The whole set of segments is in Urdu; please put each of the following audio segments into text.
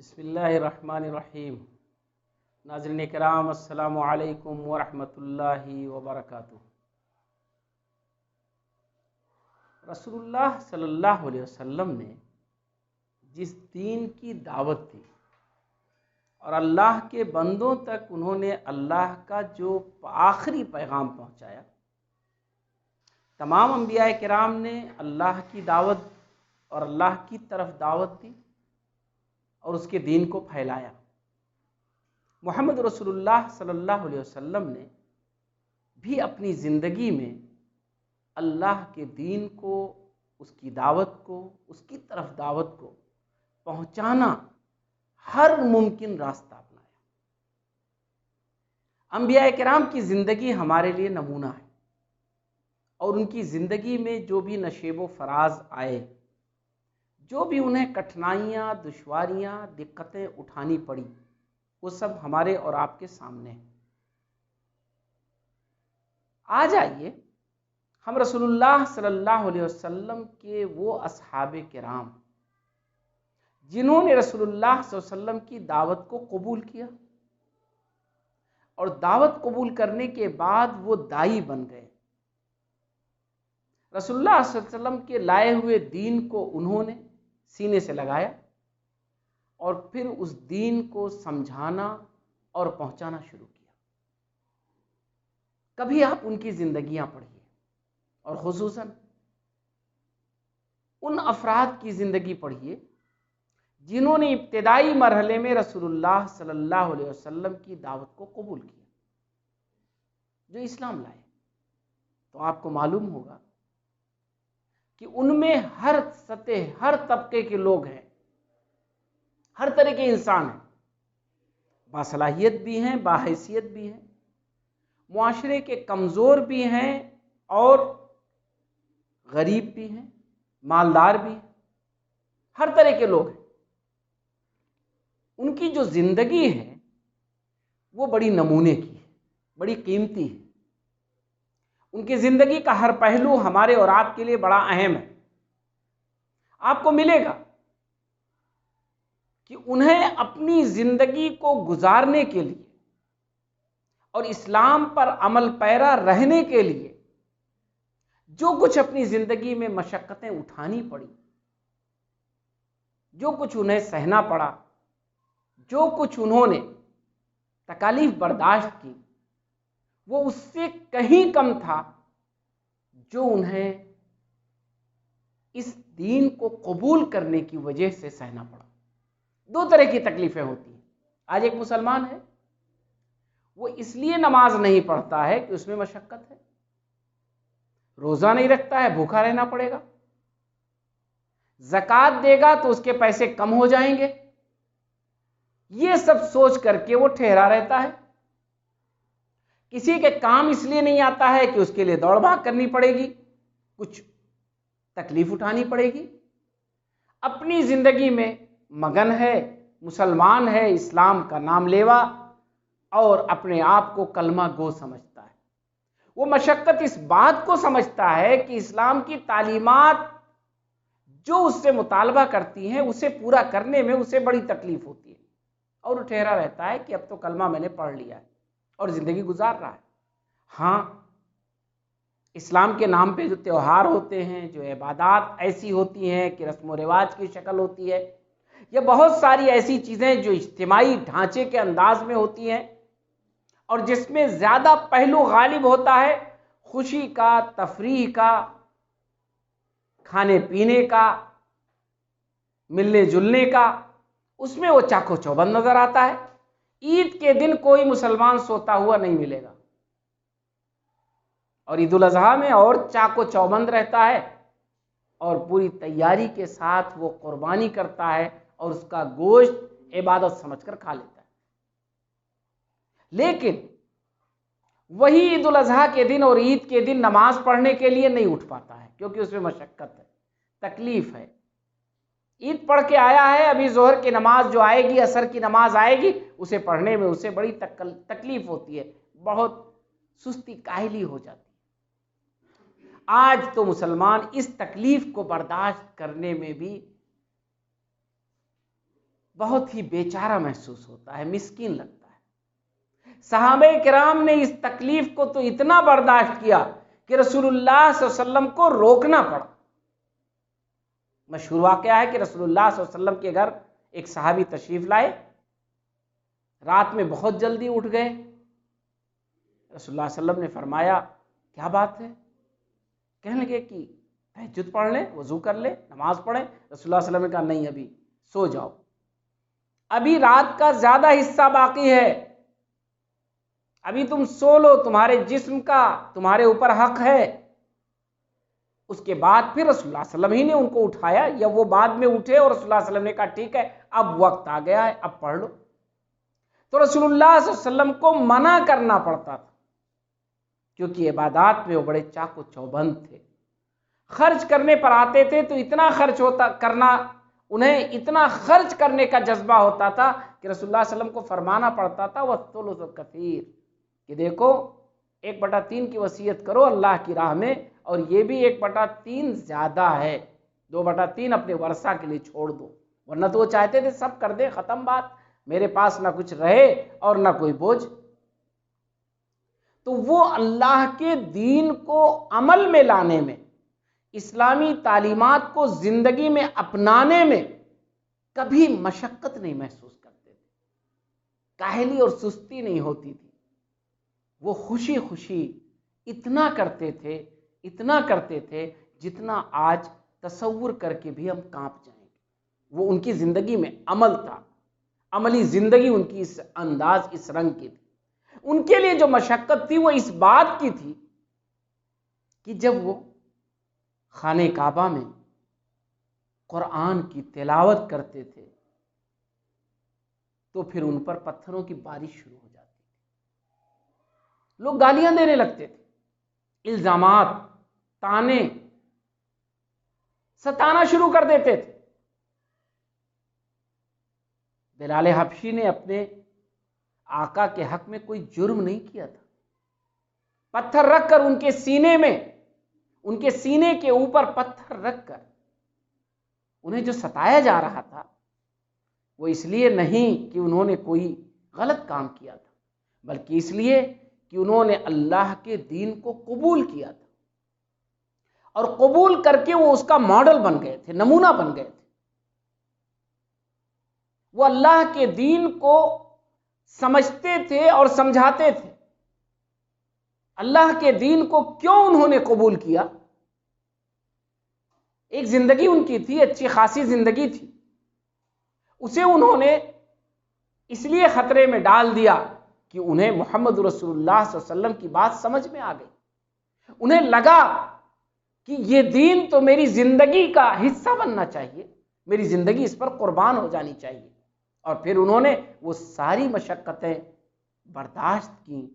بسم اللہ الرحمن الرحیم۔ ناظرین کرام، السلام علیکم ورحمۃ اللہ وبرکاتہ۔ رسول اللہ صلی اللہ علیہ وسلم نے جس دین کی دعوت دی اور اللہ کے بندوں تک انہوں نے اللہ کا جو آخری پیغام پہنچایا، تمام انبیاء کرام نے اللہ کی دعوت اور اللہ کی طرف دعوت دی اور اس کے دین کو پھیلایا۔ محمد رسول اللہ صلی اللہ علیہ وسلم نے بھی اپنی زندگی میں اللہ کے دین کو، اس کی دعوت کو، اس کی طرف دعوت کو پہنچانا ہر ممکن راستہ اپنایا۔ انبیاء کرام کی زندگی ہمارے لیے نمونہ ہے، اور ان کی زندگی میں جو بھی نشیب و فراز آئے، جو بھی انہیں کٹھنائیاں، دشواریاں، دقتیں اٹھانی پڑی، وہ سب ہمارے اور آپ کے سامنے ہیں۔ آج آئیے ہم رسول اللہ صلی اللہ علیہ وسلم کے وہ اصحاب کرام جنہوں نے رسول اللہ صلی اللہ علیہ وسلم کی دعوت کو قبول کیا اور دعوت قبول کرنے کے بعد وہ داعی بن گئے، رسول اللہ صلی اللہ علیہ وسلم کے لائے ہوئے دین کو انہوں نے سینے سے لگایا اور پھر اس دین کو سمجھانا اور پہنچانا شروع کیا۔ کبھی آپ ان کی زندگیاں پڑھیے، اور خصوصاً ان افراد کی زندگی پڑھیے جنہوں نے ابتدائی مرحلے میں رسول اللہ صلی اللہ علیہ وسلم کی دعوت کو قبول کیا، جو اسلام لائے، تو آپ کو معلوم ہوگا کہ ان میں ہر سطح، ہر طبقے کے لوگ ہیں، ہر طرح کے انسان ہیں، باصلاحیت بھی ہیں، باحیثیت بھی ہیں، معاشرے کے کمزور بھی ہیں اور غریب بھی ہیں، مالدار بھی ہیں، ہر طرح کے لوگ ہیں۔ ان کی جو زندگی ہے وہ بڑی نمونے کی ہے، بڑی قیمتی ہے۔ ان کی زندگی کا ہر پہلو ہمارے اور آپ کے لیے بڑا اہم ہے۔ آپ کو ملے گا کہ انہیں اپنی زندگی کو گزارنے کے لیے اور اسلام پر عمل پیرا رہنے کے لیے جو کچھ اپنی زندگی میں مشقتیں اٹھانی پڑی، جو کچھ انہیں سہنا پڑا، جو کچھ انہوں نے تکالیف برداشت کی، وہ اس سے کہیں کم تھا جو انہیں اس دین کو قبول کرنے کی وجہ سے سہنا پڑا۔ دو طرح کی تکلیفیں ہوتی ہیں۔ آج ایک مسلمان ہے، وہ اس لیے نماز نہیں پڑھتا ہے کہ اس میں مشقت ہے، روزہ نہیں رکھتا ہے، بھوکا رہنا پڑے گا، زکوٰۃ دے گا تو اس کے پیسے کم ہو جائیں گے، یہ سب سوچ کر کے وہ ٹھہرا رہتا ہے۔ کسی کے کام اس لیے نہیں آتا ہے کہ اس کے لیے دوڑ بھاگ کرنی پڑے گی، کچھ تکلیف اٹھانی پڑے گی، اپنی زندگی میں مگن ہے، مسلمان ہے، اسلام کا نام لیوا اور اپنے آپ کو کلمہ گو سمجھتا ہے۔ وہ مشقت اس بات کو سمجھتا ہے کہ اسلام کی تعلیمات جو اس سے مطالبہ کرتی ہیں اسے پورا کرنے میں اسے بڑی تکلیف ہوتی ہے، اور وہ ٹھہرا رہتا ہے کہ اب تو کلمہ میں نے پڑھ لیا ہے اور زندگی گزار رہا ہے۔ ہاں، اسلام کے نام پہ جو تہوار ہوتے ہیں، جو عبادات ایسی ہوتی ہیں کہ رسم و رواج کی شکل ہوتی ہے، یا بہت ساری ایسی چیزیں جو اجتماعی ڈھانچے کے انداز میں ہوتی ہیں اور جس میں زیادہ پہلو غالب ہوتا ہے خوشی کا، تفریح کا، کھانے پینے کا، ملنے جلنے کا، اس میں وہ چاق و چوبند نظر آتا ہے۔ عید کے دن کوئی مسلمان سوتا ہوا نہیں ملے گا، اور عید الاضحیٰ میں اور چاق و چوبند رہتا ہے، اور پوری تیاری کے ساتھ وہ قربانی کرتا ہے اور اس کا گوشت عبادت سمجھ کر کھا لیتا ہے۔ لیکن وہی عید الاضحیٰ کے دن اور عید کے دن نماز پڑھنے کے لیے نہیں اٹھ پاتا ہے، کیونکہ اس میں مشقت ہے، تکلیف ہے۔ عید پڑھ کے آیا ہے، ابھی ظہر کی نماز جو آئے گی، عصر کی نماز آئے گی، اسے پڑھنے میں اسے بڑی تکلیف ہوتی ہے، بہت سستی کاہلی ہو جاتی ہے۔ آج تو مسلمان اس تکلیف کو برداشت کرنے میں بھی بہت ہی بیچارہ محسوس ہوتا ہے، مسکین لگتا ہے۔ صحابہ کرام نے اس تکلیف کو تو اتنا برداشت کیا کہ رسول اللہ صلی اللہ علیہ وسلم کو روکنا پڑا۔ مشہور واقعہ ہے کہ رسول اللہ صلی اللہ علیہ وسلم کے گھر ایک صحابی تشریف لائے، رات میں بہت جلدی اٹھ گئے۔ رسول اللہ صلی اللہ علیہ وسلم نے فرمایا کیا بات ہے؟ کہنے لگے کہ تہجد پڑھ لیں، وضو کر لیں، نماز پڑھیں۔ رسول اللہ صلی اللہ علیہ وسلم نے کہا نہیں، ابھی سو جاؤ، ابھی رات کا زیادہ حصہ باقی ہے، ابھی تم سو لو، تمہارے جسم کا تمہارے اوپر حق ہے۔ اس کے بعد پھر رسول اللہ صلی اللہ علیہ وسلم ہی نے ان کو اٹھایا، یا وہ بعد میں اٹھے اور رسول اللہ صلی اللہ علیہ وسلم نے کہا ٹھیک ہے اب وقت آ گیا ہے، اب پڑھ لو۔ تو رسول اللہ صلی اللہ علیہ وسلم کو منع کرنا پڑتا تھا، کیونکہ عبادات میں وہ بڑے چاق و چوبند تھے۔ خرچ کرنے پر آتے تھے تو اتنا خرچ انہیں اتنا خرچ کرنے کا جذبہ ہوتا تھا کہ رسول اللہ صلی اللہ علیہ وسلم کو فرمانا پڑتا تھا وَالثُّلُثُ كَثِيرٌ، کہ دیکھو 1/3 کی وصیت کرو اللہ کی راہ میں، اور یہ بھی 1/3 زیادہ ہے، 2/3 اپنے ورثہ کے لیے چھوڑ دو، ورنہ تو وہ چاہتے تھے سب کر دے، ختم بات، میرے پاس نہ کچھ رہے اور نہ کوئی بوجھ۔ تو وہ اللہ کے دین کو عمل میں لانے میں، اسلامی تعلیمات کو زندگی میں اپنانے میں کبھی مشقت نہیں محسوس کرتے تھے، کاہلی اور سستی نہیں ہوتی تھی، وہ خوشی خوشی اتنا کرتے تھے جتنا آج تصور کر کے بھی ہم کانپ جائیں گے۔ وہ ان کی زندگی میں عمل تھا، عملی زندگی ان کی اس انداز، اس رنگ کی تھی۔ ان کے لیے جو مشقت تھی وہ اس بات کی تھی کہ جب وہ خانہ کعبہ میں قرآن کی تلاوت کرتے تھے تو پھر ان پر پتھروں کی بارش شروع ہو جاتی تھی، لوگ گالیاں دینے لگتے تھے، الزامات، تانے، ستانا شروع کر دیتے تھے۔ بلال حبشی نے اپنے آقا کے حق میں کوئی جرم نہیں کیا تھا، پتھر رکھ کر ان کے سینے کے اوپر پتھر رکھ کر انہیں جو ستایا جا رہا تھا وہ اس لیے نہیں کہ انہوں نے کوئی غلط کام کیا تھا، بلکہ اس لیے کہ انہوں نے اللہ کے دین کو قبول کیا تھا، اور قبول کر کے وہ اس کا ماڈل بن گئے تھے، نمونہ بن گئے تھے۔ وہ اللہ کے دین کو سمجھتے تھے اور سمجھاتے تھے۔ اللہ کے دین کو کیوں انہوں نے قبول کیا؟ ایک زندگی ان کی تھی، اچھی خاصی زندگی تھی، اسے انہوں نے اس لیے خطرے میں ڈال دیا کہ انہیں محمد رسول اللہ صلی اللہ علیہ وسلم کی بات سمجھ میں آ گئی۔ انہیں لگا کہ یہ دین تو میری زندگی کا حصہ بننا چاہیے، میری زندگی اس پر قربان ہو جانی چاہیے، اور پھر انہوں نے وہ ساری مشقتیں برداشت کی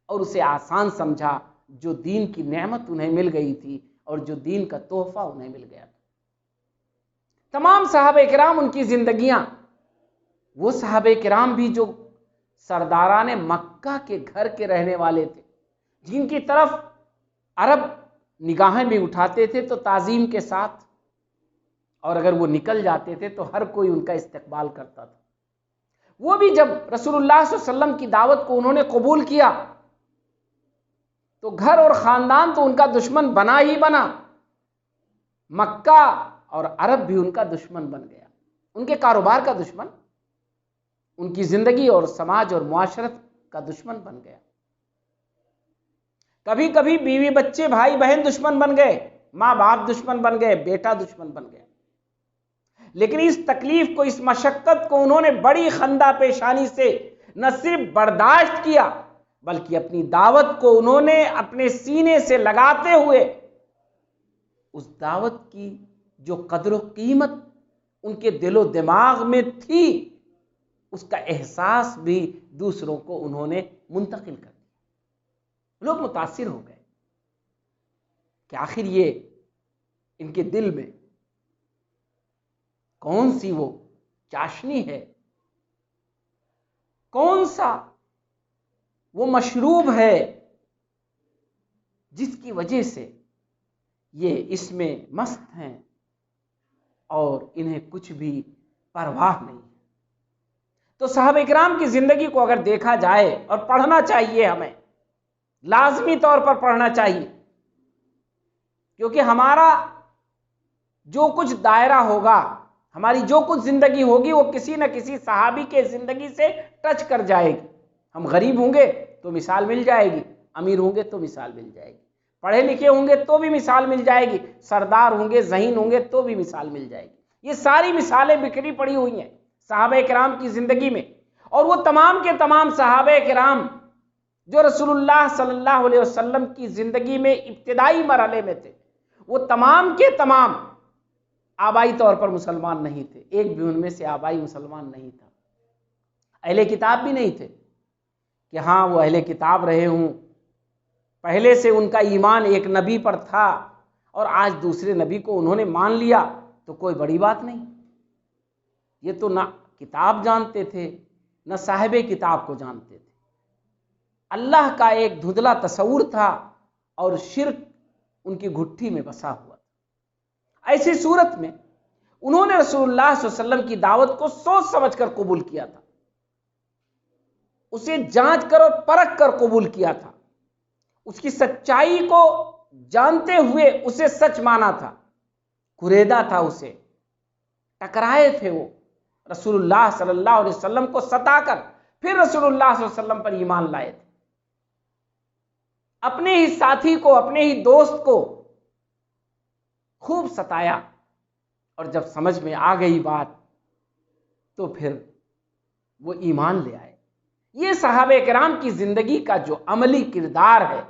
اور اسے آسان سمجھا جو دین کی نعمت انہیں مل گئی تھی اور جو دین کا تحفہ انہیں مل گیا تھا۔ تمام صحابہ کرام ان کی زندگیاں، وہ صحابہ کرام بھی جو سرداران مکہ کے گھر کے رہنے والے تھے، جن کی طرف عرب نگاہیں بھی اٹھاتے تھے تو تعظیم کے ساتھ، اور اگر وہ نکل جاتے تھے تو ہر کوئی ان کا استقبال کرتا تھا، وہ بھی جب رسول اللہ صلی اللہ علیہ وسلم کی دعوت کو انہوں نے قبول کیا تو گھر اور خاندان تو ان کا دشمن بنا ہی بنا، مکہ اور عرب بھی ان کا دشمن بن گیا، ان کے کاروبار کا دشمن، ان کی زندگی اور سماج اور معاشرت کا دشمن بن گیا۔ کبھی کبھی بیوی بچے بھائی بہن دشمن بن گئے، ماں باپ دشمن بن گئے، بیٹا دشمن بن گیا، لیکن اس تکلیف کو، اس مشقت کو انہوں نے بڑی خندہ پیشانی سے نہ صرف برداشت کیا بلکہ اپنی دعوت کو انہوں نے اپنے سینے سے لگاتے ہوئے اس دعوت کی جو قدر و قیمت ان کے دل و دماغ میں تھی اس کا احساس بھی دوسروں کو انہوں نے منتقل کر دیا۔ لوگ متاثر ہو گئے کہ آخر یہ ان کے دل میں کون سی وہ چاشنی ہے، کون سا وہ مشروب ہے جس کی وجہ سے یہ اس میں مست ہیں اور انہیں کچھ بھی پرواہ نہیں۔ تو صحابہ کرام کی زندگی کو اگر دیکھا جائے اور پڑھنا چاہیے، ہمیں لازمی طور پر پڑھنا چاہیے، کیونکہ ہمارا جو کچھ دائرہ ہوگا، ہماری جو کچھ زندگی ہوگی، وہ کسی نہ کسی صحابی کے زندگی سے ٹچ کر جائے گی۔ ہم غریب ہوں گے تو مثال مل جائے گی، امیر ہوں گے تو مثال مل جائے گی، پڑھے لکھے ہوں گے تو بھی مثال مل جائے گی، سردار ہوں گے، ذہین ہوں گے تو بھی مثال مل جائے گی۔ یہ ساری مثالیں بکھری پڑی ہوئی ہیں صحابہ کرام کی زندگی میں، اور وہ تمام کے تمام صحابہ کرام جو رسول اللہ صلی اللہ علیہ وسلم کی زندگی میں ابتدائی مرحلے میں تھے، وہ تمام کے تمام آبائی طور پر مسلمان نہیں تھے، ایک بھی ان میں سے آبائی مسلمان نہیں تھا، اہل کتاب بھی نہیں تھے کہ ہاں وہ اہل کتاب رہے ہوں، پہلے سے ان کا ایمان ایک نبی پر تھا اور آج دوسرے نبی کو انہوں نے مان لیا تو کوئی بڑی بات نہیں۔ یہ تو نہ کتاب جانتے تھے نہ صاحب کتاب کو جانتے تھے، اللہ کا ایک دھندلا تصور تھا اور شرک ان کی گھٹی میں بسا ہوا تھا۔ ایسی صورت میں انہوں نے رسول اللہ صلی اللہ علیہ وسلم کی دعوت کو سوچ سمجھ کر قبول کیا تھا، اسے جانچ کر اور پرکھ کر قبول کیا تھا، اس کی سچائی کو جانتے ہوئے اسے سچ مانا تھا، کریدا تھا، اسے ٹکرائے تھے، وہ رسول اللہ صلی اللہ علیہ وسلم کو ستا کر پھر رسول اللہ صلی اللہ علیہ وسلم پر ایمان لائے تھے۔ اپنے ہی ساتھی کو، اپنے ہی دوست کو خوب ستایا، اور جب سمجھ میں آ گئی بات تو پھر وہ ایمان لے آئے۔ یہ صحابہ کرام کی زندگی کا جو عملی کردار ہے،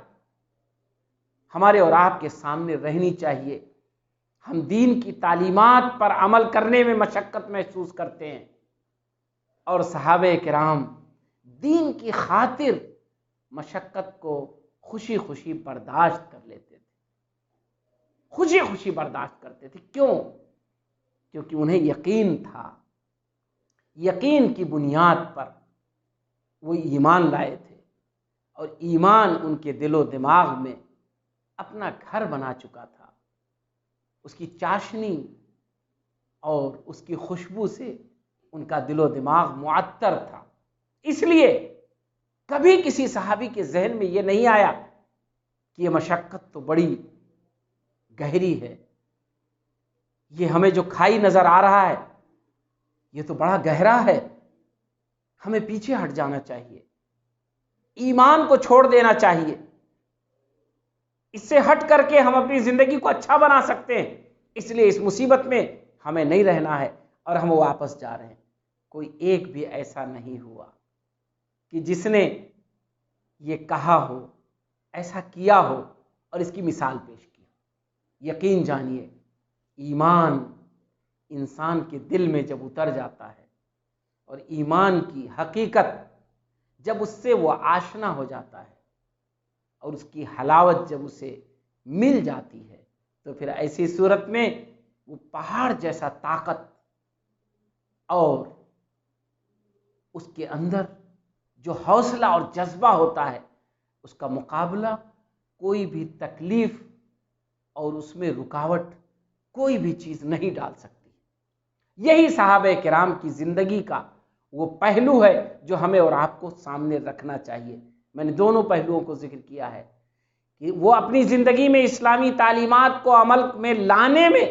ہمارے اور آپ کے سامنے رہنی چاہیے۔ ہم دین کی تعلیمات پر عمل کرنے میں مشقت محسوس کرتے ہیں، اور صحابہ کرام دین کی خاطر مشقت کو خوشی خوشی برداشت کر لیتے تھے، خوشی خوشی برداشت کرتے تھے۔ کیوں؟ کیونکہ انہیں یقین تھا، یقین کی بنیاد پر وہ ایمان لائے تھے، اور ایمان ان کے دل و دماغ میں اپنا گھر بنا چکا تھا، اس کی چاشنی اور اس کی خوشبو سے ان کا دل و دماغ معطر تھا۔ اس لیے کبھی کسی صحابی کے ذہن میں یہ نہیں آیا کہ یہ مشقت تو بڑی گہری ہے، یہ ہمیں جو کھائی نظر آ رہا ہے یہ تو بڑا گہرا ہے، ہمیں پیچھے ہٹ جانا چاہیے، ایمان کو چھوڑ دینا چاہیے، اس سے ہٹ کر کے ہم اپنی زندگی کو اچھا بنا سکتے ہیں، اس لیے اس مصیبت میں ہمیں نہیں رہنا ہے اور ہم واپس جا رہے ہیں۔ کوئی ایک بھی ایسا نہیں ہوا کہ جس نے یہ کہا ہو، ایسا کیا ہو اور اس کی مثال پیش کی۔ یقین جانیے، ایمان انسان کے دل میں جب اتر جاتا ہے اور ایمان کی حقیقت جب اس سے وہ آشنا ہو جاتا ہے اور اس کی حلاوت جب اسے مل جاتی ہے، تو پھر ایسی صورت میں وہ پہاڑ جیسا طاقت اور اس کے اندر جو حوصلہ اور جذبہ ہوتا ہے، اس کا مقابلہ کوئی بھی تکلیف اور اس میں رکاوٹ کوئی بھی چیز نہیں ڈال سکتی۔ یہی صحابہ کرام کی زندگی کا وہ پہلو ہے جو ہمیں اور آپ کو سامنے رکھنا چاہیے۔ میں نے دونوں پہلوؤں کو ذکر کیا ہے کہ وہ اپنی زندگی میں اسلامی تعلیمات کو عمل میں لانے میں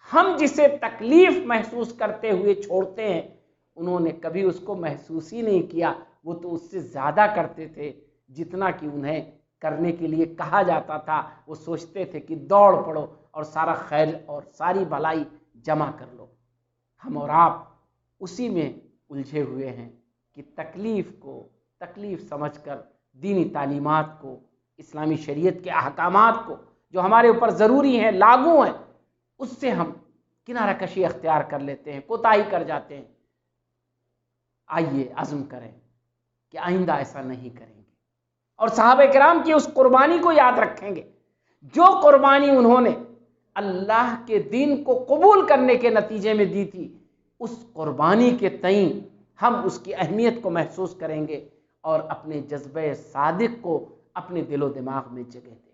ہم جسے تکلیف محسوس کرتے ہوئے چھوڑتے ہیں، انہوں نے کبھی اس کو محسوس ہی نہیں کیا، وہ تو اس سے زیادہ کرتے تھے جتنا کہ انہیں کرنے کے لیے کہا جاتا تھا۔ وہ سوچتے تھے کہ دوڑ پڑو اور سارا خیر اور ساری بھلائی جمع کر لو۔ ہم اور آپ اسی میں الجھے ہوئے ہیں کہ تکلیف کو تکلیف سمجھ کر دینی تعلیمات کو، اسلامی شریعت کے احکامات کو جو ہمارے اوپر ضروری ہیں، لاگو ہیں، اس سے ہم کنارہ کشی اختیار کر لیتے ہیں، کوتاہی کر جاتے ہیں۔ آئیے عزم کریں کہ آئندہ ایسا نہیں کریں گے، اور صحابہ کرام کی اس قربانی کو یاد رکھیں گے، جو قربانی انہوں نے اللہ کے دین کو قبول کرنے کے نتیجے میں دی تھی، اس قربانی کے تئیں ہم اس کی اہمیت کو محسوس کریں گے اور اپنے جذبہ صادق کو اپنے دل و دماغ میں جگہ دیں گے۔